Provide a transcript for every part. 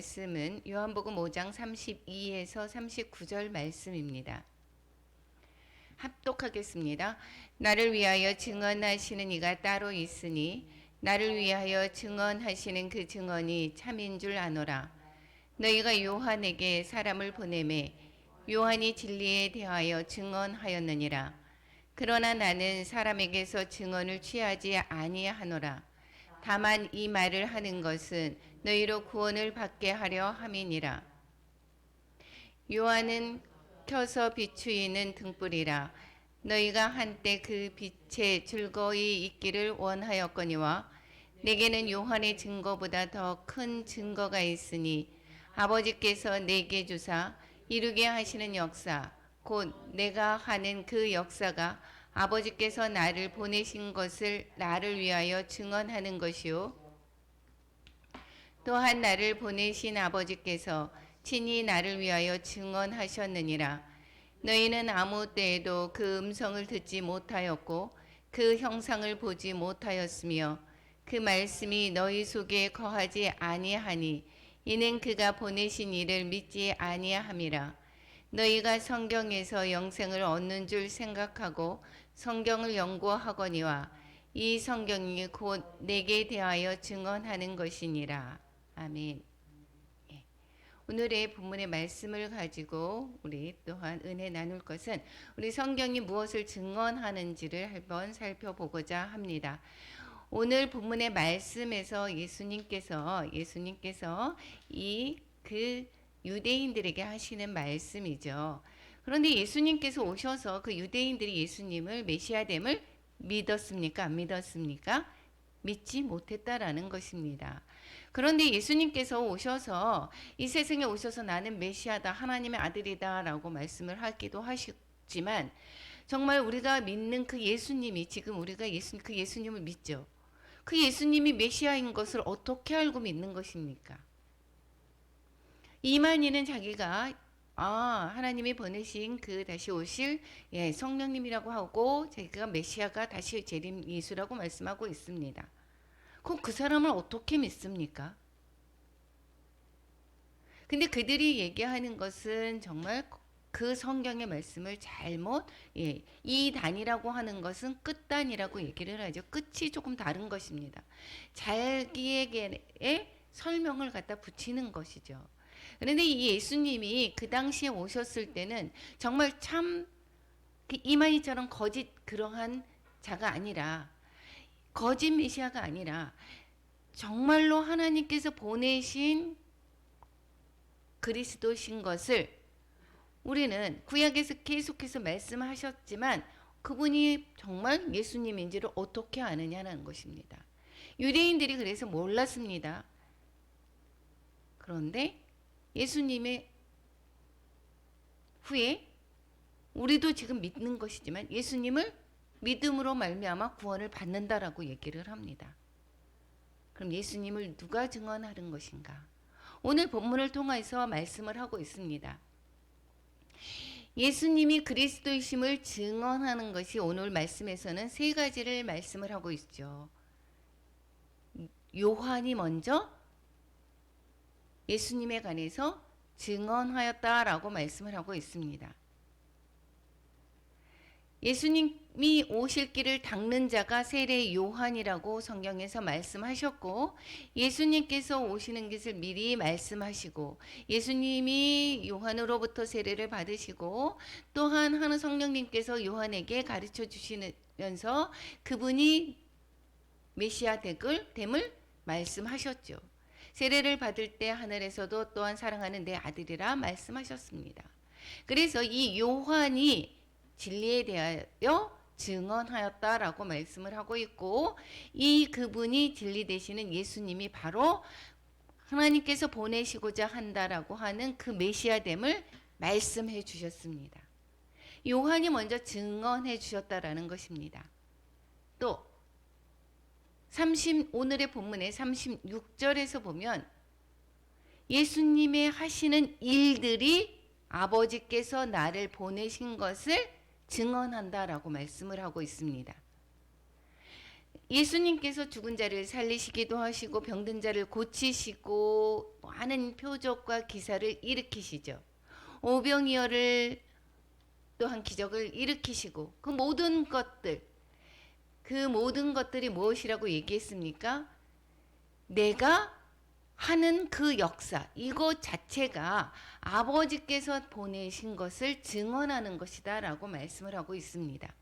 말씀은 요한복음 5장 32에서 39절 말씀입니다. 합독하겠습니다. 나를 위하여 증언하시는 이가 따로 있으니 나를 위하여 증언하시는 그 증언이 참인 줄 아노라. 너희가 요한에게 사람을 보내매 요한이 진리에 대하여 증언하였느니라. 그러나 나는 사람에게서 증언을 취하지 아니하노라. 다만 이 말을 하는 것은 너희로 구원을 받게 하려 함이니라. 요한은 켜서 비추이는 등불이라. 너희가 한때 그 빛에 즐거이 있기를 원하였거니와 내게는 요한의 증거보다 더 큰 증거가 있으니 아버지께서 내게 주사 이루게 하시는 역사 곧 내가 하는 그 역사가 아버지께서 나를 보내신 것을 나를 위하여 증언하는 것이요 또한 나를 보내신 아버지께서 친히 나를 위하여 증언하셨느니라. 너희는 아무 때에도 그 음성을 듣지 못하였고 그 형상을 보지 못하였으며 그 말씀이 너희 속에 거하지 아니하니 이는 그가 보내신 이를 믿지 아니함이라. 너희가 성경에서 영생을 얻는 줄 생각하고 성경을 연구하거니와 이 성경이 곧 내게 대하여 증언하는 것이니라. 아멘. 오늘의 본문의 말씀을 가지고 우리 또한 은혜 나눌 것은 우리 성경이 무엇을 증언하는지를 한번 살펴보고자 합니다. 오늘 본문의 말씀에서 예수님께서 그 유대인들에게 하시는 말씀이죠. 그런데 예수님께서 오셔서 그 유대인들이 예수님을 메시아됨을 믿었습니까? 안 믿었습니까? 믿지 못했다라는 것입니다. 그런데 예수님께서 오셔서 이 세상에 오셔서 나는 메시아다, 하나님의 아들이다 라고 말씀을 하기도 하셨지만 정말 우리가 믿는 그 예수님이 지금 우리가 그 예수님을 믿죠. 그 예수님이 메시아인 것을 어떻게 알고 믿는 것입니까? 이만희는 자기가 하나님이 보내신 그 다시 오실 성령님이라고 하고 자기가 메시아가 다시 재림 예수라고 말씀하고 있습니다. 그럼 그 사람을 어떻게 믿습니까? 근데 그들이 얘기하는 것은 정말 그 성경의 말씀을 잘못 이 단이라고 하는 것은 끝단이라고 얘기를 하죠. 끝이 조금 다른 것입니다. 자기에게 설명을 갖다 붙이는 것이죠. 그런데 이 예수님이 그 당시에 오셨을 때는 정말 참 이만희처럼 거짓 그러한 자가 아니라 거짓 메시아가 아니라 정말로 하나님께서 보내신 그리스도신 것을 우리는 구약에서 계속해서 말씀하셨지만 그분이 정말 예수님인지를 어떻게 아느냐는 것입니다. 유대인들이 그래서 몰랐습니다. 그런데 예수님의 후에 우리도 지금 믿는 것이지만 예수님을 믿음으로 말미암아 구원을 받는다라고 얘기를 합니다. 그럼 예수님을 누가 증언하는 것인가? 오늘 본문을 통해서 말씀을 하고 있습니다. 예수님이 그리스도이심을 증언하는 것이 오늘 말씀에서는 세 가지를 말씀을 하고 있죠. 요한이 먼저 예수님에 관해서 증언하였다라고 말씀을 하고 있습니다. 예수님이 오실 길을 닦는 자가 세례 요한이라고 성경에서 말씀하셨고 예수님께서 오시는 것을 미리 말씀하시고 예수님이 요한으로부터 세례를 받으시고 또한 하늘 성령님께서 요한에게 가르쳐 주시면서 그분이 메시아 됨을 말씀하셨죠. 세례를 받을 때 하늘에서도 또한 사랑하는 내 아들이라 말씀하셨습니다. 그래서 이 요한이 진리에 대하여 증언하였다라고 말씀을 하고 있고 이 그분이 진리 되시는 예수님이 바로 하나님께서 보내시고자 한다라고 하는 그 메시아됨을 말씀해 주셨습니다. 요한이 먼저 증언해 주셨다라는 것입니다. 또 오늘의 본문의 36절에서 보면 예수님의 하시는 일들이 아버지께서 나를 보내신 것을 증언한다라고 말씀을 하고 있습니다. 예수님께서 죽은 자를 살리시기도 하시고 병든 자를 고치시고 많은 표적과 기사를 일으키시죠. 오병이어를 또한 기적을 일으키시고 그 모든 것들이 무엇이라고 얘기했습니까? 내가 하는 그 역사, 이것 자체가 아버지께서 보내신 것을 증언하는 것이다 라고 말씀을 하고 있습니다.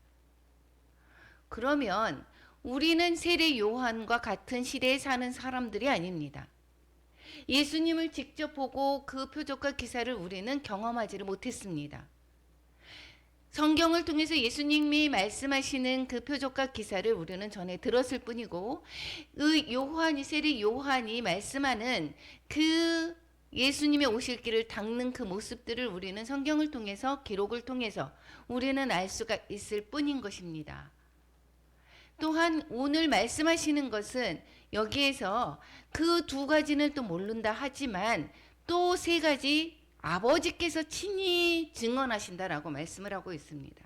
그러면 우리는 세례 요한과 같은 시대에 사는 사람들이 아닙니다. 예수님을 직접 보고 그 표적과 기사를 우리는 경험하지를 못했습니다. 성경을 통해서 예수님이 말씀하시는 그 표적과 기사를 우리는 전에 들었을 뿐이고, 세례 요한이 말씀하는 그 예수님의 오실 길을 닦는 그 모습들을 우리는 성경을 통해서, 기록을 통해서 우리는 알 수가 있을 뿐인 것입니다. 또한 오늘 말씀하시는 것은 여기에서 그 두 가지는 또 모른다 하지만 또 세 가지 아버지께서 친히 증언하신다라고 말씀을 하고 있습니다.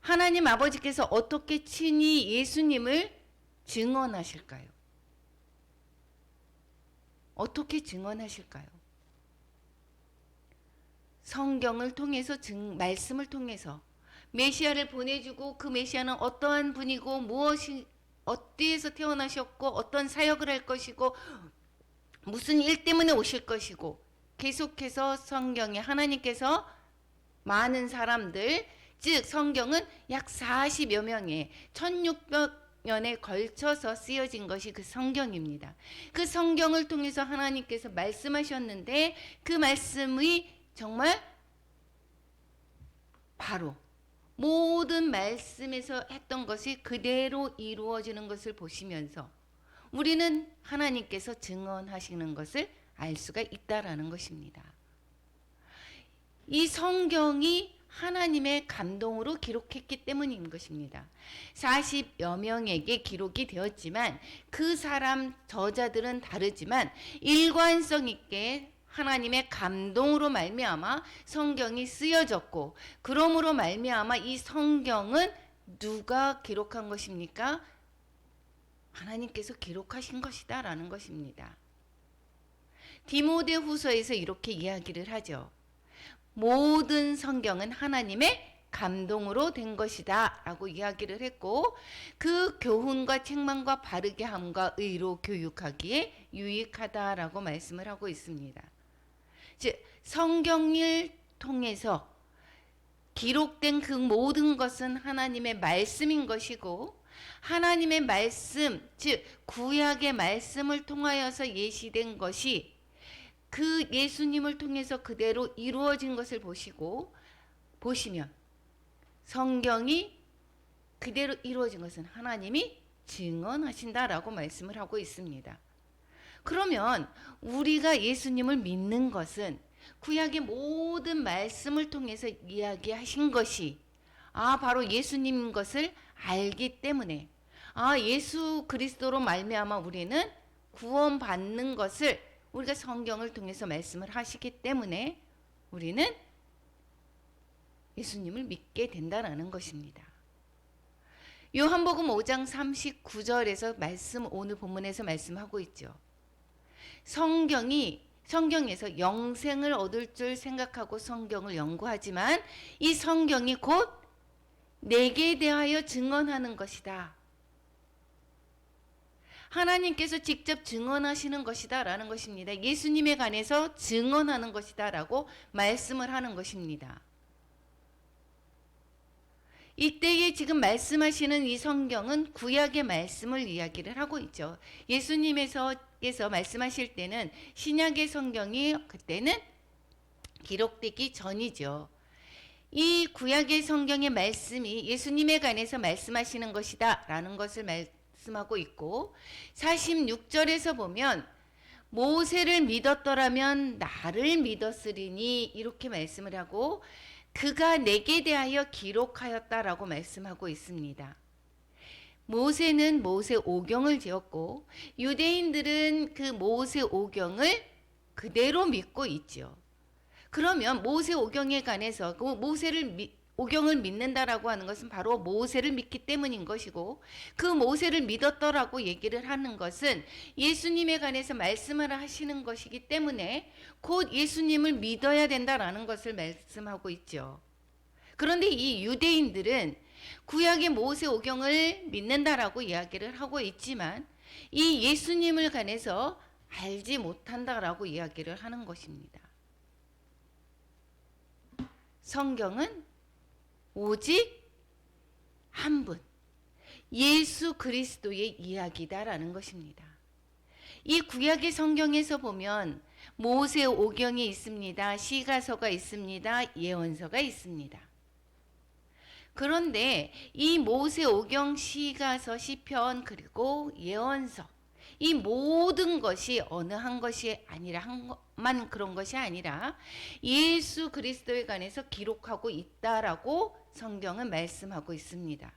하나님 아버지께서 어떻게 친히 예수님을 증언하실까요? 어떻게 증언하실까요? 성경을 통해서, 말씀을 통해서 메시아를 보내주고 그 메시아는 어떠한 분이고 무엇이 어디에서 태어나셨고 어떤 사역을 할 것이고 무슨 일 때문에 오실 것이고 계속해서 성경에 하나님께서 많은 사람들, 즉 성경은 약 40여 명의 1600년에 걸쳐서 쓰여진 것이 그 성경입니다. 그 성경을 통해서 하나님께서 말씀하셨는데 그 말씀이 정말 바로 모든 말씀에서 했던 것이 그대로 이루어지는 것을 보시면서 우리는 하나님께서 증언하시는 것을 알 수가 있다라는 것입니다. 이 성경이 하나님의 감동으로 기록했기 때문인 것입니다. 40여 명에게 기록이 되었지만 그 사람 저자들은 다르지만 일관성 있게 하나님의 감동으로 말미암아 성경이 쓰여졌고, 그러므로 말미암아 이 성경은 누가 기록한 것입니까? 하나님께서 기록하신 것이다라는 것입니다. 디모데후서에서 이렇게 이야기를 하죠. 모든 성경은 하나님의 감동으로 된 것이다 라고 이야기를 했고, 그 교훈과 책망과 바르게 함과 의로 교육하기에 유익하다라고 말씀을 하고 있습니다. 즉 성경을 통해서 기록된 그 모든 것은 하나님의 말씀인 것이고, 하나님의 말씀, 즉 구약의 말씀을 통하여서 예시된 것이 그 예수님을 통해서 그대로 이루어진 것을 보시면 성경이 그대로 이루어진 것은 하나님이 증언하신다라고 말씀을 하고 있습니다. 그러면 우리가 예수님을 믿는 것은 구약의 모든 말씀을 통해서 이야기하신 것이 바로 예수님인 것을 알기 때문에 예수 그리스도로 말미암아 우리는 구원받는 것을 우리가 성경을 통해서 말씀을 하시기 때문에 우리는 예수님을 믿게 된다는 것입니다. 요한복음 5장 39절에서 오늘 본문에서 말씀하고 있죠. 성경에서 영생을 얻을 줄 생각하고 성경을 연구하지만 이 성경이 곧 내게 대하여 증언하는 것이다. 하나님께서 직접 증언하시는 것이다 라는 것입니다. 예수님에 관해서 증언하는 것이다 라고 말씀을 하는 것입니다. 이때에 지금 말씀하시는 이 성경은 구약의 말씀을 이야기를 하고 있죠. 예수님께서 말씀하실 때는 신약의 성경이 그때는 기록되기 전이죠. 이 구약의 성경의 말씀이 예수님에 관해서 말씀하시는 것이다 라는 것을 말씀하고 있고, 46절에서 보면 모세를 믿었더라면 나를 믿었으리니 이렇게 말씀을 하고, 그가 내게 대하여 기록하였다라고 말씀하고 있습니다. 모세는 모세 오경을 지었고 유대인들은 그 모세 오경을 그대로 믿고 있죠. 그러면 모세 오경에 관해서 그 오경을 믿는다라고 하는 것은 바로 모세를 믿기 때문인 것이고, 그 모세를 믿었더라고 얘기를 하는 것은 예수님에 관해서 말씀을 하시는 것이기 때문에 곧 예수님을 믿어야 된다라는 것을 말씀하고 있죠. 그런데 이 유대인들은 구약의 모세 오경을 믿는다라고 이야기를 하고 있지만 이 예수님을 관해서 알지 못한다라고 이야기를 하는 것입니다. 성경은 오직 한 분, 예수 그리스도의 이야기다라는 것입니다. 이 구약의 성경에서 보면 모세 오경이 있습니다. 시가서가 있습니다. 예언서가 있습니다. 그런데 이 모세 오경, 시가서, 시편 그리고 예언서, 이 모든 것이 어느 한 것이 아니라 한만 그런 것이 아니라 예수 그리스도에 관해서 기록하고 있다라고 성경은 말씀하고 있습니다.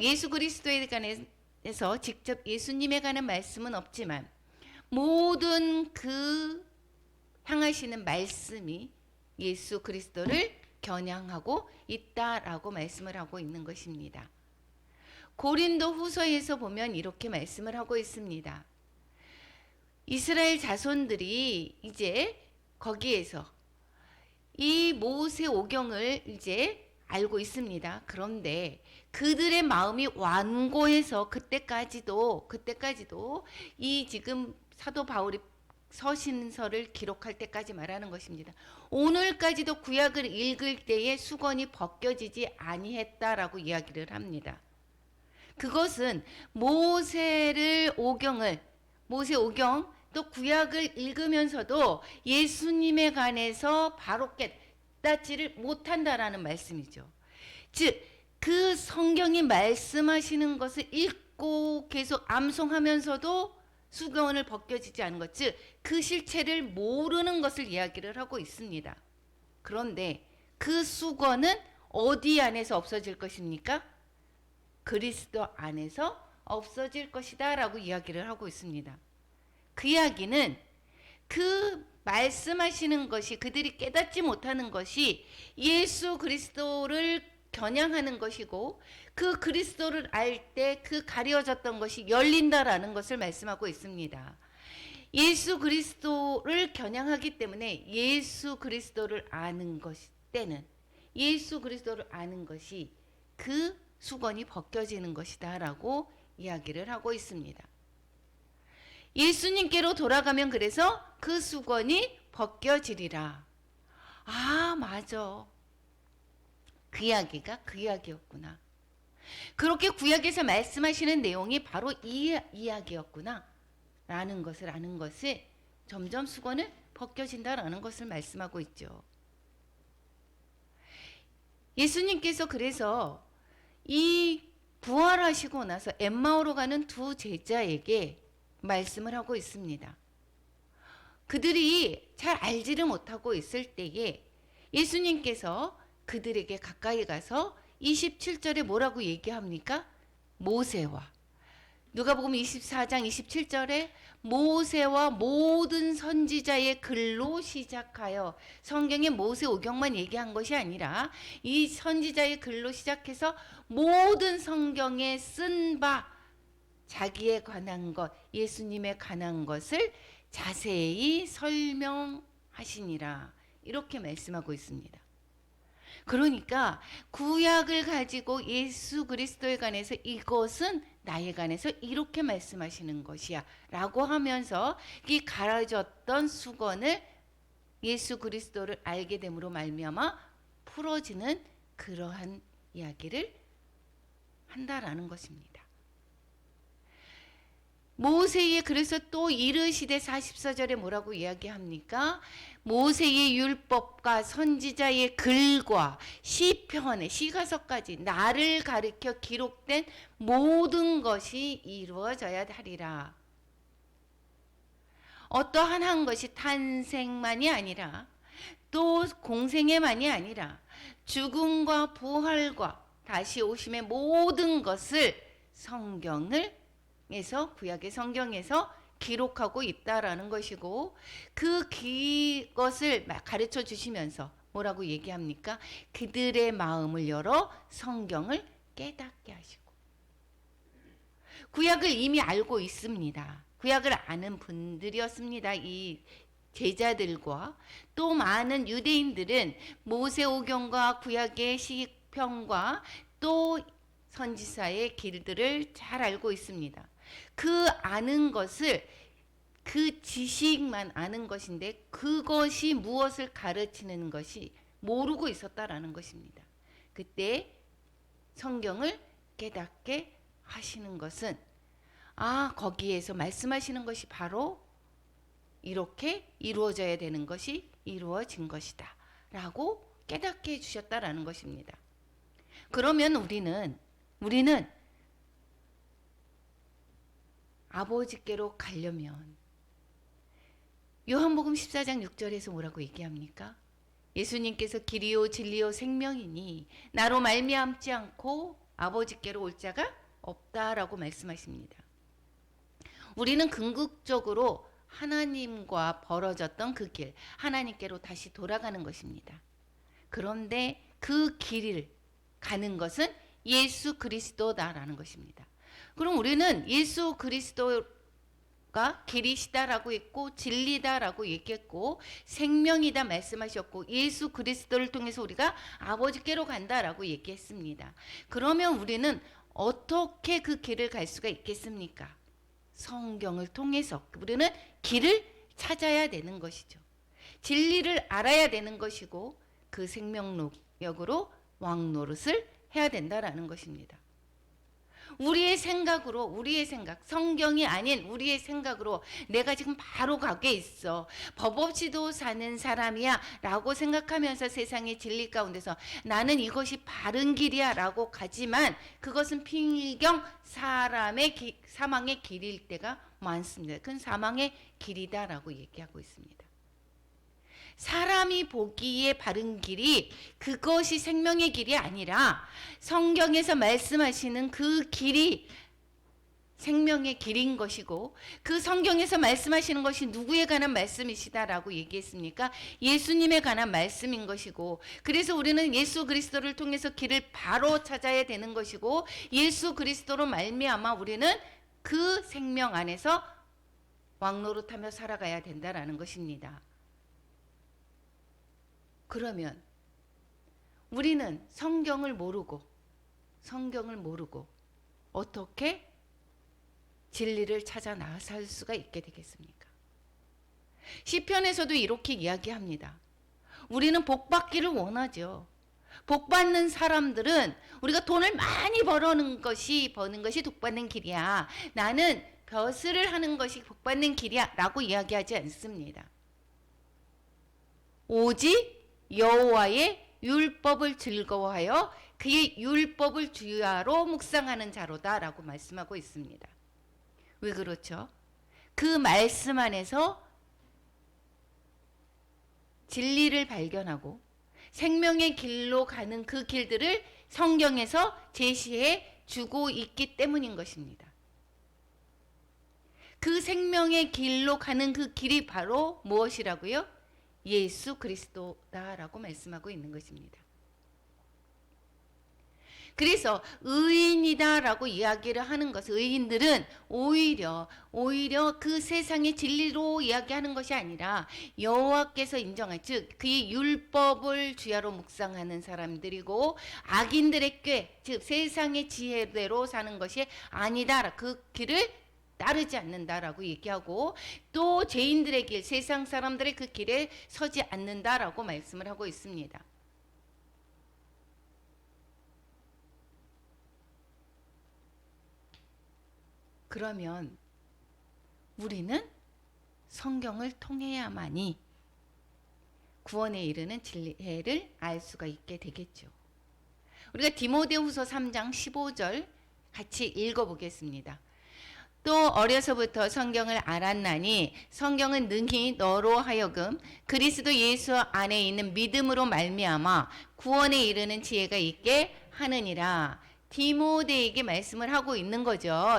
예수 그리스도에 관해서 직접 예수님에 관한 말씀은 없지만 모든 그 향하시는 말씀이 예수 그리스도를 겨냥하고 있다라고 말씀을 하고 있는 것입니다. 고린도 후서에서 보면 이렇게 말씀을 하고 있습니다. 이스라엘 자손들이 이제 거기에서 이 모세 오경을 이제 알고 있습니다. 그런데 그들의 마음이 완고해서 그때까지도 이 지금 사도 바울이 서신서를 기록할 때까지 말하는 것입니다. 오늘까지도 구약을 읽을 때에 수건이 벗겨지지 아니했다라고 이야기를 합니다. 그것은 모세 오경 또 구약을 읽으면서도 예수님에 관해서 바로 깨닫지를 못한다라는 말씀이죠. 즉, 그 성경이 말씀하시는 것을 읽고 계속 암송하면서도 수건을 벗겨지지 않은 것, 즉 그 실체를 모르는 것을 이야기를 하고 있습니다. 그런데 그 수건은 어디 안에서 없어질 것입니까? 그리스도 안에서 없어질 것이다 라고 이야기를 하고 있습니다. 그 이야기는 그 말씀하시는 것이, 그들이 깨닫지 못하는 것이 예수 그리스도를 겨냥하는 것이고 그 그리스도를 알 때 그 가려졌던 것이 열린다라는 것을 말씀하고 있습니다. 예수 그리스도를 겨냥하기 때문에 예수 그리스도를 아는 때는 예수 그리스도를 아는 것이 그 수건이 벗겨지는 것이다 라고 이야기를 하고 있습니다. 예수님께로 돌아가면 그래서 그 수건이 벗겨지리라. 아, 맞아. 그 이야기가 그 이야기였구나. 그렇게 구약에서 말씀하시는 내용이 바로 이 이야기였구나 라는 것을 아는 것을 점점 수건을 벗겨진다라는 것을 말씀하고 있죠. 예수님께서 그래서 이 부활하시고 나서 엠마오로 가는 두 제자에게 말씀을 하고 있습니다. 그들이 잘 알지를 못하고 있을 때에 예수님께서 그들에게 가까이 가서 27절에 뭐라고 얘기합니까? 모세와 누가복음 24장 27절에 모세와 모든 선지자의 글로 시작하여, 성경에 모세 오경만 얘기한 것이 아니라 이 선지자의 글로 시작해서 모든 성경에 쓴 바 자기에 관한 것, 예수님에 관한 것을 자세히 설명하시니라, 이렇게 말씀하고 있습니다. 그러니까 구약을 가지고 예수 그리스도에 관해서 이것은 나에 관해서 이렇게 말씀하시는 것이야 라고 하면서 이 가려졌던 수건을 예수 그리스도를 알게 됨으로 말미암아 풀어지는 그러한 이야기를 한다라는 것입니다. 모세의, 그래서 또 이르시되 44절에 뭐라고 이야기합니까? 모세의 율법과 선지자의 글과 시편의 시가서까지 나를 가리켜 기록된 모든 것이 이루어져야 하리라. 어떠한 한 것이 탄생만이 아니라 또 공생애만이 아니라 죽음과 부활과 다시 오심의 모든 것을 구약의 성경에서 기록하고 있다라는 것이고, 그것을 가르쳐 주시면서 뭐라고 얘기합니까? 그들의 마음을 열어 성경을 깨닫게 하시고. 구약을 이미 알고 있습니다. 구약을 아는 분들이었습니다. 이 제자들과 또 많은 유대인들은 모세오경과 구약의 시편과 또 선지자의 길들을 잘 알고 있습니다. 그 아는 것을 그 지식만 아는 것인데 그것이 무엇을 가르치는 것이 모르고 있었다라는 것입니다. 그때 성경을 깨닫게 하시는 것은 거기에서 말씀하시는 것이 바로 이렇게 이루어져야 되는 것이 이루어진 것이다 라고 깨닫게 해주셨다라는 것입니다. 그러면 우리는 아버지께로 가려면 요한복음 14장 6절에서 뭐라고 얘기합니까? 예수님께서 길이요 진리요 생명이니 나로 말미암지 않고 아버지께로 올 자가 없다라고 말씀하십니다. 우리는 궁극적으로 하나님과 벌어졌던 그 길, 하나님께로 다시 돌아가는 것입니다. 그런데 그 길을 가는 것은 예수 그리스도다라는 것입니다. 그럼 우리는 예수 그리스도가 길이시다라고 했고 진리다라고 얘기했고 생명이다 말씀하셨고 예수 그리스도를 통해서 우리가 아버지께로 간다라고 얘기했습니다. 그러면 우리는 어떻게 그 길을 갈 수가 있겠습니까? 성경을 통해서 우리는 길을 찾아야 되는 것이죠. 진리를 알아야 되는 것이고 그 생명력으로 왕노릇을 해야 된다라는 것입니다. 우리의 생각으로 성경이 아닌 우리의 생각으로 내가 지금 바로 가게 있어 법 없이도 사는 사람이야 라고 생각하면서 세상의 진리 가운데서 나는 이것이 바른 길이야 라고 가지만 그것은 필경 사망의 길일 때가 많습니다. 그건 사망의 길이다 라고 얘기하고 있습니다. 사람이 보기에 바른 길이 그것이 생명의 길이 아니라 성경에서 말씀하시는 그 길이 생명의 길인 것이고 그 성경에서 말씀하시는 것이 누구에 관한 말씀이시다라고 얘기했습니까? 예수님에 관한 말씀인 것이고 그래서 우리는 예수 그리스도를 통해서 길을 바로 찾아야 되는 것이고 예수 그리스도로 말미암아 우리는 그 생명 안에서 왕노릇하며 살아가야 된다라는 것입니다. 그러면 우리는 성경을 모르고 어떻게 진리를 찾아 나설 수가 있게 되겠습니까? 시편에서도 이렇게 이야기합니다. 우리는 복 받기를 원하죠. 복 받는 사람들은 우리가 돈을 많이 버는 것이 복 받는 길이야. 나는 벼슬을 하는 것이 복 받는 길이야 라고 이야기하지 않습니다. 오직 여호와의 율법을 즐거워하여 그의 율법을 주야로 묵상하는 자로다 라고 말씀하고 있습니다. 왜 그렇죠? 그 말씀 안에서 진리를 발견하고 생명의 길로 가는 그 길들을 성경에서 제시해 주고 있기 때문인 것입니다. 그 생명의 길로 가는 그 길이 바로 무엇이라고요? 예수 그리스도다라고 말씀하고 있는 것입니다. 그래서 의인이다라고 이야기를 하는 것은 의인들은 오히려 그 세상의 진리로 이야기하는 것이 아니라 여호와께서 인정한 즉 그의 율법을 주야로 묵상하는 사람들이고 악인들의 꾀 즉 세상의 지혜대로 사는 것이 아니다. 그 길을 따르지 않는다라고 얘기하고 또 죄인들의 길, 세상 사람들의 그 길에 서지 않는다라고 말씀을 하고 있습니다. 그러면 우리는 성경을 통해야만이 구원에 이르는 진리를 알 수가 있게 되겠죠. 우리가 디모데후서 3장 15절 같이 읽어보겠습니다. 또 어려서부터 성경을 알았나니 성경은 능히 너로 하여금 그리스도 예수 안에 있는 믿음으로 말미암아 구원에 이르는 지혜가 있게 하느니라. 디모데에게 말씀을 하고 있는 거죠.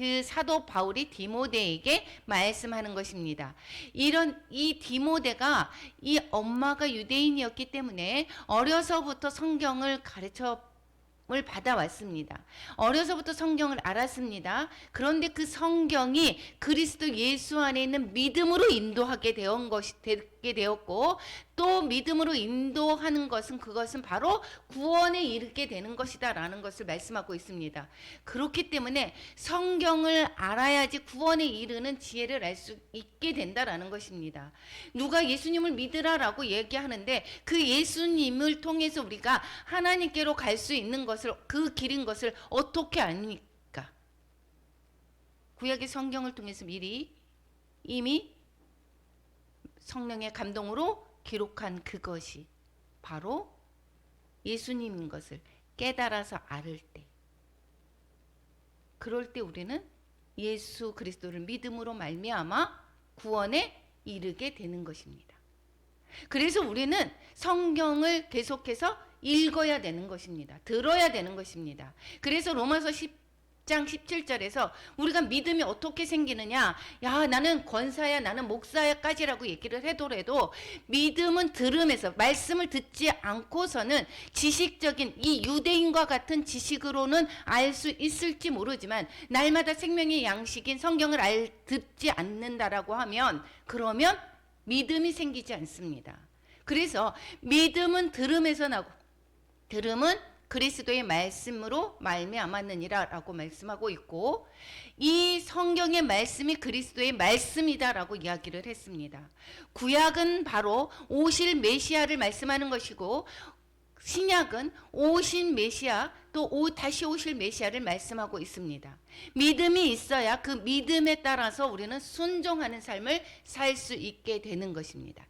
그 사도 바울이 디모데에게 말씀하는 것입니다. 이 디모데가 이 엄마가 유대인이었기 때문에 어려서부터 성경을 가르침을 받아왔습니다. 어려서부터 성경을 알았습니다. 그런데 그 성경이 그리스도 예수 안에 있는 믿음으로 인도하게 되게 되었고, 또 믿음으로 인도하는 것은 그것은 바로 구원에 이르게 되는 것이다라는 것을 말씀하고 있습니다. 그렇기 때문에 성경을 알아야지 구원에 이르는 지혜를 알 수 있게 된다라는 것입니다. 누가 예수님을 믿으라라고 얘기하는데 그 예수님을 통해서 우리가 하나님께로 갈 수 있는 것을, 그 길인 것을 어떻게 압니까? 구약의 성경을 통해서 미리 이미 성령의 감동으로 기록한 그것이 바로 예수님인 것을 깨달아서 알을 때, 그럴 때 우리는 예수 그리스도를 믿음으로 말미암아 구원에 이르게 되는 것입니다. 그래서 우리는 성경을 계속해서 읽어야 되는 것입니다. 들어야 되는 것입니다. 그래서 로마서 10장 17절에서 우리가 믿음이 어떻게 생기느냐, 야 나는 권사야 나는 목사야까지라고 얘기를 해도라도 믿음은 들음에서, 말씀을 듣지 않고서는 지식적인 이 유대인과 같은 지식으로는 알 수 있을지 모르지만 날마다 생명의 양식인 성경을 듣지 않는다라고 하면 그러면 믿음이 생기지 않습니다. 그래서 믿음은 들음에서 나고 들음은 그리스도의 말씀으로 말미암았느니라라고 말씀하고 있고, 이 성경의 말씀이 그리스도의 말씀이다라고 이야기를 했습니다. 구약은 바로 오실 메시아를 말씀하는 것이고, 신약은 오신 메시아 또 다시 오실 메시아를 말씀하고 있습니다. 믿음이 있어야 그 믿음에 따라서 우리는 순종하는 삶을 살 수 있게 되는 것입니다.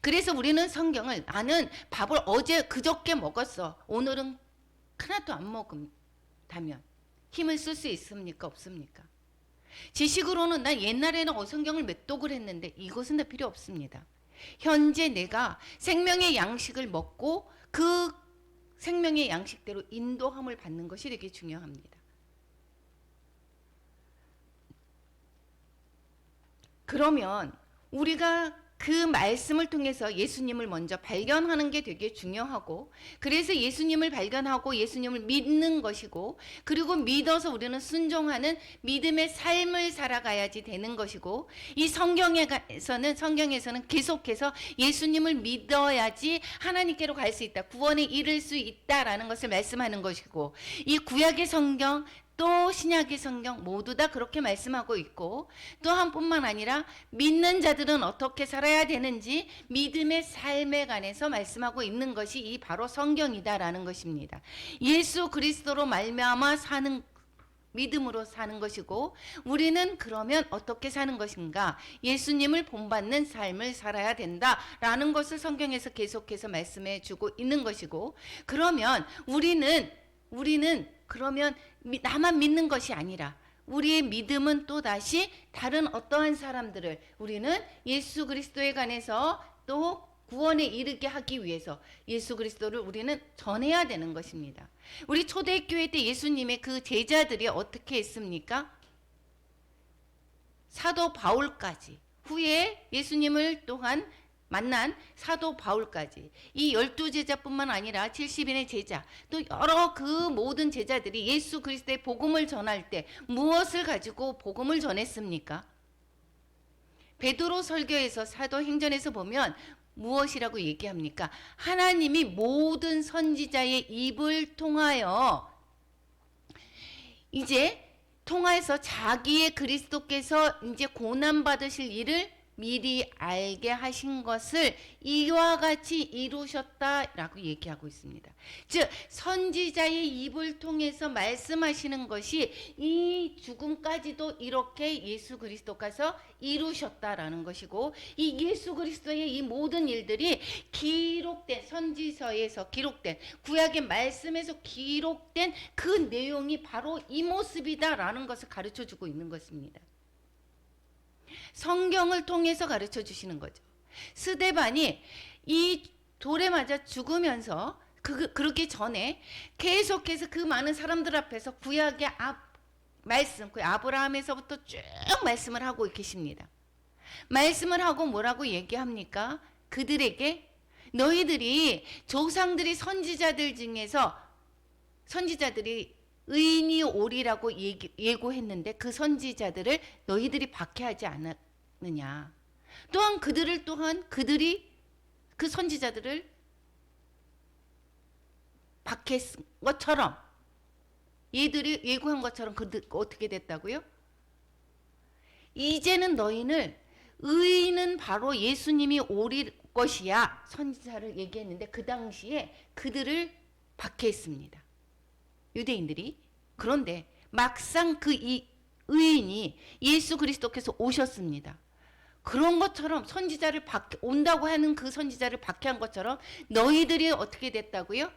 그래서 우리는 성경을, 나는 밥을 어제 그저께 먹었어, 오늘은 하나도 안 먹는다면 힘을 쓸 수 있습니까? 없습니까? 지식으로는 난 옛날에는 성경을 몇 독을 했는데 이것은 다 필요 없습니다. 현재 내가 생명의 양식을 먹고 그 생명의 양식대로 인도함을 받는 것이 되게 중요합니다. 그러면 우리가 그 말씀을 통해서 예수님을 먼저 발견하는 게 되게 중요하고, 그래서 예수님을 발견하고 예수님을 믿는 것이고, 그리고 믿어서 우리는 순종하는 믿음의 삶을 살아가야지 되는 것이고, 이 성경에서는 계속해서 예수님을 믿어야지 하나님께로 갈 수 있다, 구원에 이를 수 있다라는 것을 말씀하는 것이고, 이 구약의 성경 또 신약의 성경 모두 다 그렇게 말씀하고 있고, 또한 뿐만 아니라 믿는 자들은 어떻게 살아야 되는지 믿음의 삶에 관해서 말씀하고 있는 것이 이 바로 성경이다라는 것입니다. 예수 그리스도로 말미암아 사는, 믿음으로 사는 것이고, 우리는 그러면 어떻게 사는 것인가? 예수님을 본받는 삶을 살아야 된다라는 것을 성경에서 계속해서 말씀해 주고 있는 것이고, 그러면 우리는 그러면 나만 믿는 것이 아니라 우리의 믿음은 또다시 다른 어떠한 사람들을, 우리는 예수 그리스도에 관해서 또 구원에 이르게 하기 위해서 예수 그리스도를 우리는 전해야 되는 것입니다. 우리 초대교회 때 예수님의 그 제자들이 어떻게 했습니까? 사도 바울까지, 후에 예수님을 또한 만난 사도 바울까지, 이 12제자뿐만 아니라 70인의 제자, 또 여러 그 모든 제자들이 예수 그리스도의 복음을 전할 때 무엇을 가지고 복음을 전했습니까? 베드로 설교에서, 사도행전에서 보면 무엇이라고 얘기합니까? 하나님이 모든 선지자의 입을 통하여 통해서 자기의 그리스도께서 이제 고난 받으실 일을 미리 알게 하신 것을 이와 같이 이루셨다라고 얘기하고 있습니다. 즉 선지자의 입을 통해서 말씀하시는 것이 이 죽음까지도 이렇게 예수 그리스도께서 이루셨다라는 것이고, 이 예수 그리스도의 이 모든 일들이 기록된, 선지서에서 기록된, 구약의 말씀에서 기록된 그 내용이 바로 이 모습이다라는 것을 가르쳐주고 있는 것입니다. 성경을 통해서 가르쳐 주시는 거죠. 스데반이 이 돌에 맞아 죽으면서 그러기 전에 계속해서 그 많은 사람들 앞에서 구약의 말씀, 그 아브라함에서부터 쭉 말씀을 하고 계십니다. 말씀을 하고 뭐라고 얘기합니까? 그들에게 너희들이 조상들이 선지자들 중에서 선지자들이 의인이 오리라고 예고했는데 그 선지자들을 너희들이 박해하지 않았느냐. 또한 그들이 그 선지자들을 박해한 것처럼 얘들이 예고한 것처럼 어떻게 됐다고요? 이제는 너희는 의인은 바로 예수님이 오릴 것이야. 선지자를 얘기했는데 그 당시에 그들을 박해했습니다. 유대인들이. 그런데 막상 이 의인이 예수 그리스도께서 오셨습니다. 그런 것처럼 선지자를 온다고 하는 그 선지자를 박해한 것처럼 너희들이 어떻게 됐다고요?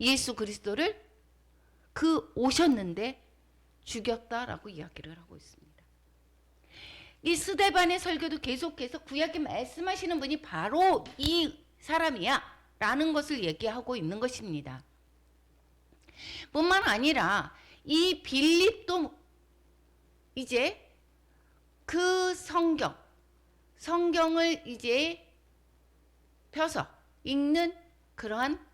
예수 그리스도를 오셨는데 죽였다라고 이야기를 하고 있습니다. 이 스데반의 설교도 계속해서 구약에 말씀하시는 분이 바로 이 사람이야 라는 것을 얘기하고 있는 것입니다. 뿐만 아니라 이 빌립도 이제 그 성경을 이제 펴서 읽는 그러한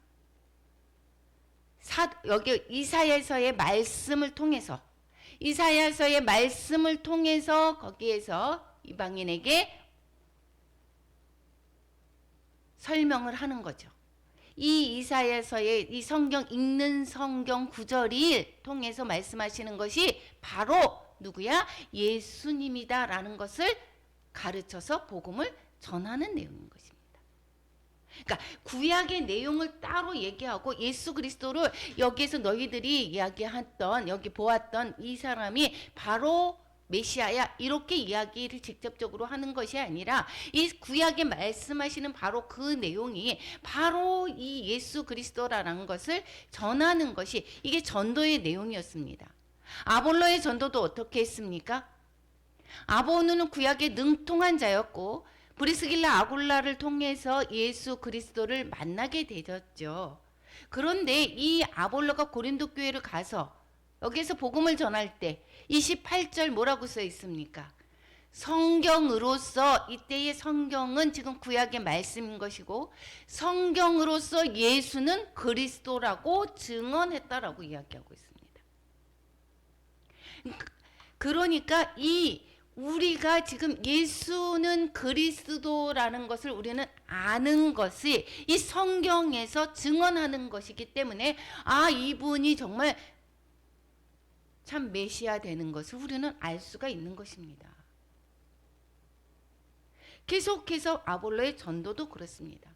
여기 이사야서의 말씀을 통해서 거기에서 이방인에게 설명을 하는 거죠. 이 이사야서의 이 성경 읽는 성경 구절을 통해서 말씀하시는 것이 바로 누구야? 예수님이다라는 것을 가르쳐서 복음을 전하는 내용인 것입니다. 그러니까 구약의 내용을 따로 얘기하고 예수 그리스도를 여기에서 너희들이 이야기했던 여기 보았던 이 사람이 바로 메시아야 이렇게 이야기를 직접적으로 하는 것이 아니라 이 구약에 말씀하시는 바로 그 내용이 바로 이 예수 그리스도라는 것을 전하는 것이 이게 전도의 내용이었습니다. 아볼로의 전도도 어떻게 했습니까? 아볼로는 구약에 능통한 자였고 브리스길라 아굴라를 통해서 예수 그리스도를 만나게 되었죠. 그런데 이 아볼로가 고린도 교회를 가서 여기에서 복음을 전할 때 28절 뭐라고 써 있습니까? 성경으로서 이때의 성경은 지금 구약의 말씀인 것이고 성경으로서 예수는 그리스도라고 증언했다라고 이야기하고 있습니다. 그러니까 우리가 지금 예수는 그리스도라는 것을 우리는 아는 것이 이 성경에서 증언하는 것이기 때문에 이분이 정말 참 메시아 되는 것을 우리는 알 수가 있는 것입니다. 계속해서 아볼로의 전도도 그렇습니다.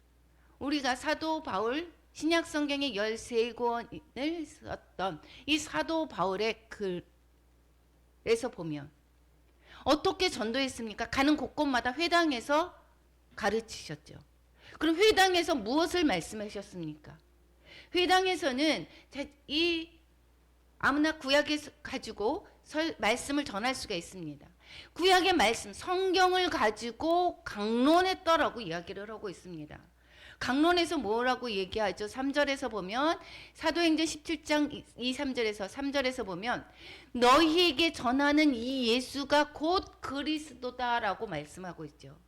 우리가 사도 바울 신약 성경의 13권을 썼던 이 사도 바울의 글에서 보면 어떻게 전도했습니까? 가는 곳곳마다 회당에서 가르치셨죠. 그럼 회당에서 무엇을 말씀하셨습니까? 회당에서는 아무나 구약에 가지고 말씀을 전할 수가 있습니다. 구약의 말씀, 성경을 가지고 강론했다라고 이야기를 하고 있습니다. 강론에서 뭐라고 얘기하죠? 3절에서 보면 사도행전 17장 2, 3절에서 3절에서 보면 너희에게 전하는 이 예수가 곧 그리스도다라고 말씀하고 있죠.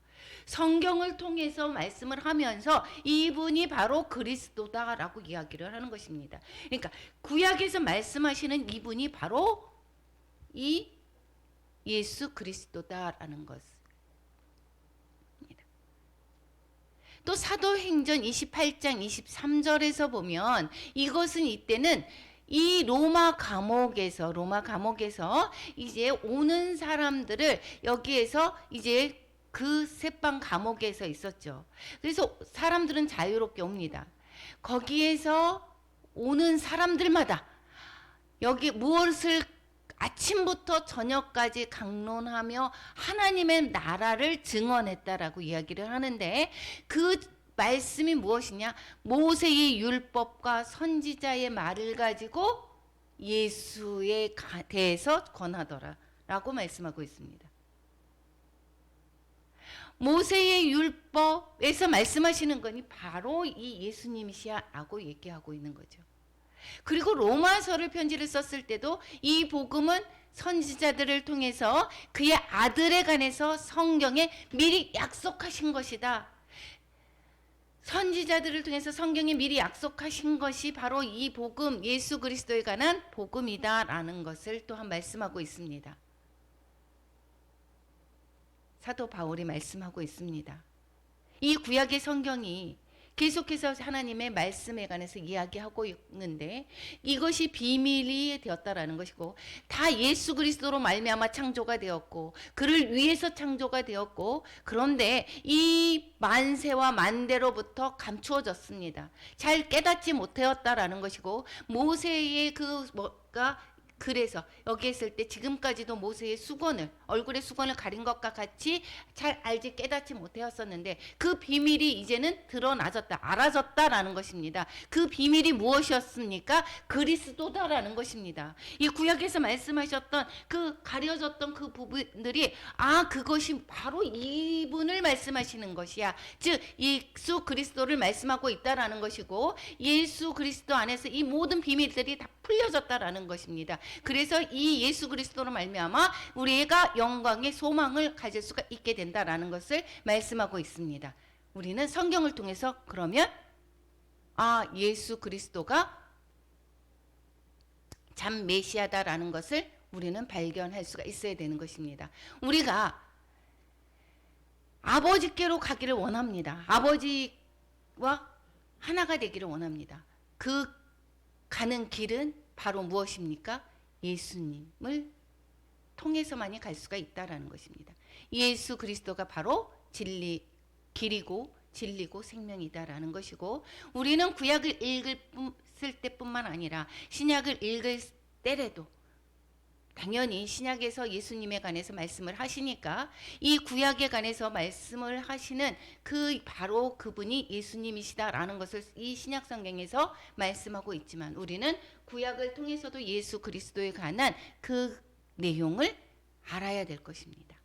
성경을 통해서 말씀을 하면서 이분이 바로 그리스도다라고 이야기를 하는 것입니다. 그러니까 구약에서 말씀하시는 이분이 바로 이 예수 그리스도다라는 것. 또 사도행전 28장 23절에서 보면 이것은 이때는 이 로마 감옥에서 이제 오는 사람들을 여기에서 이제 그 새방 감옥에서 있었죠. 그래서 사람들은 자유롭게 옵니다. 거기에서 오는 사람들마다 여기 무엇을 아침부터 저녁까지 강론하며 하나님의 나라를 증언했다라고 이야기를 하는데 그 말씀이 무엇이냐? 모세의 율법과 선지자의 말을 가지고 예수에 대해서 권하더라라고 말씀하고 있습니다. 모세의 율법에서 말씀하시는 거니 바로 이 예수님이시야라고 얘기하고 있는 거죠. 그리고 로마서를 편지를 썼을 때도 이 복음은 선지자들을 통해서 그의 아들에 관해서 성경에 미리 약속하신 것이다. 선지자들을 통해서 성경에 미리 약속하신 것이 바로 이 복음, 예수 그리스도에 관한 복음이다라는 것을 또한 말씀하고 있습니다. 사도 바울이 말씀하고 있습니다. 이 구약의 성경이 계속해서 하나님의 말씀에 관해서 이야기하고 있는데 이것이 비밀이 되었다라는 것이고 다 예수 그리스도로 말미암아 창조가 되었고 그를 위해서 창조가 되었고 그런데 이 만세와 만대로부터 감추어졌습니다. 잘 깨닫지 못하였다라는 것이고 모세의 그 뭐가 그래서 여기 있을 때 지금까지도 모세의 수건을 얼굴에 수건을 가린 것과 같이 잘 알지 깨닫지 못하였었는데 그 비밀이 이제는 드러나졌다 알아졌다라는 것입니다. 그 비밀이 무엇이었습니까? 그리스도다라는 것입니다. 이 구약에서 말씀하셨던 그 가려졌던 그 부분들이 그것이 바로 이분을 말씀하시는 것이야. 즉 예수 그리스도를 말씀하고 있다라는 것이고 예수 그리스도 안에서 이 모든 비밀들이 다 풀려졌다라는 것입니다. 그래서 이 예수 그리스도로 말미암아 우리가 영광의 소망을 가질 수가 있게 된다라는 것을 말씀하고 있습니다. 우리는 성경을 통해서 그러면 예수 그리스도가 참 메시아다라는 것을 우리는 발견할 수가 있어야 되는 것입니다. 우리가 아버지께로 가기를 원합니다. 아버지와 하나가 되기를 원합니다. 그 가는 길은 바로 무엇입니까? 예수님을 통해서만이 갈 수가 있다라는 것입니다. 예수 그리스도가 바로 길이고 진리고 생명이다라는 것이고 우리는 구약을 읽을 때뿐만 아니라 신약을 읽을 때라도 당연히 신약에서 예수님에 관해서 말씀을 하시니까 이 구약에 관해서 말씀을 하시는 그 바로 그분이 예수님이시다라는 것을 이 신약 성경에서 말씀하고 있지만 우리는 구약을 통해서도 예수 그리스도에 관한 그 내용을 알아야 될 것입니다.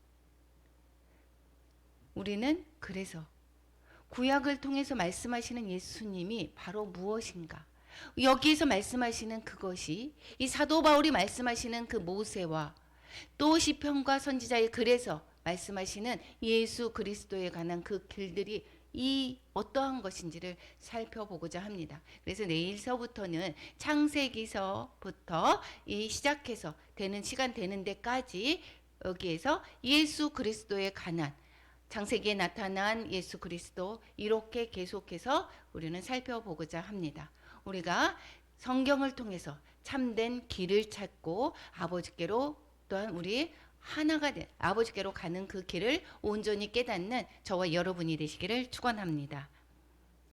우리는 그래서 구약을 통해서 말씀하시는 예수님이 바로 무엇인가? 여기에서 말씀하시는 그것이 이 사도 바울이 말씀하시는 그 모세와 또 시편과 선지자의 글에서 말씀하시는 예수 그리스도에 관한 그 길들이 이 어떠한 것인지를 살펴보고자 합니다. 그래서 내일서부터는 창세기서부터 이 시작해서 되는 시간 되는 데까지 여기에서 예수 그리스도에 관한 창세기에 나타난 예수 그리스도 이렇게 계속해서 우리는 살펴보고자 합니다. 우리가 성경을 통해서 참된 길을 찾고 아버지께로 또한 우리 하나가 된 아버지께로 가는 그 길을 온전히 깨닫는 저와 여러분이 되시기를 축원합니다.